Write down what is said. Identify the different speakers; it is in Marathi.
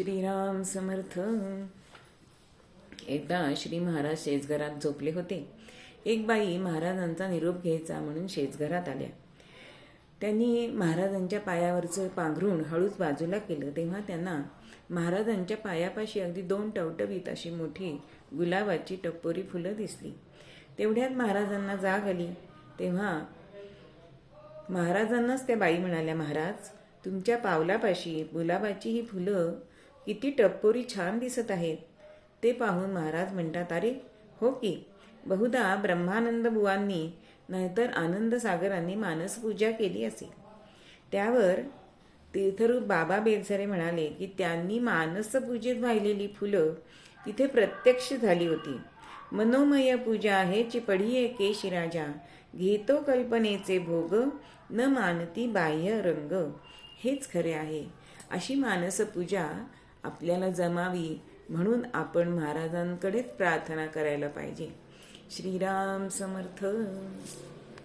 Speaker 1: श्रीराम समर्थ. एकदा श्री महाराज शेजघरात झोपले होते. एक बाई महाराजांचा निरोप घ्यायचा म्हणून शेजघरात आल्या. त्यांनी महाराजांच्या पायावरचं पांघरूण हळूच बाजूला केलं तेव्हा त्यांना महाराजांच्या पायापाशी अगदी 2 टवटवीत अशी मोठी गुलाबाची टप्पोरी फुलं दिसली. तेवढ्यात महाराजांना जाग आली. तेव्हा महाराजांनाच त्या बाई म्हणाल्या, महाराज, तुमच्या पावलापाशी गुलाबाची ही फुलं किती टप्पोरी छान दिसत आहेत. ते पाहून महाराज म्हणतात, अरे हो की, बहुधा ब्रह्मानंद बुवांनी नाहीतर आनंद सागरांनी मानसपूजा केली असेल. त्यावर तीर्थरूप बाबा बेलसरे म्हणाले की त्यांनी मानसपूजेत वाहिलेली फुलं तिथे प्रत्यक्ष झाली होती. मनोमय पूजा हेची पढिये केशिराजा, घेतो कल्पनेचे भोग, न मानती बाह्य रंग. हेच खरे आहे. अशी मानसपूजा आपल्याला जमावी म्हणून आपण महाराजांकडेच प्रार्थना करायला पाहिजे. श्रीराम समर्थ.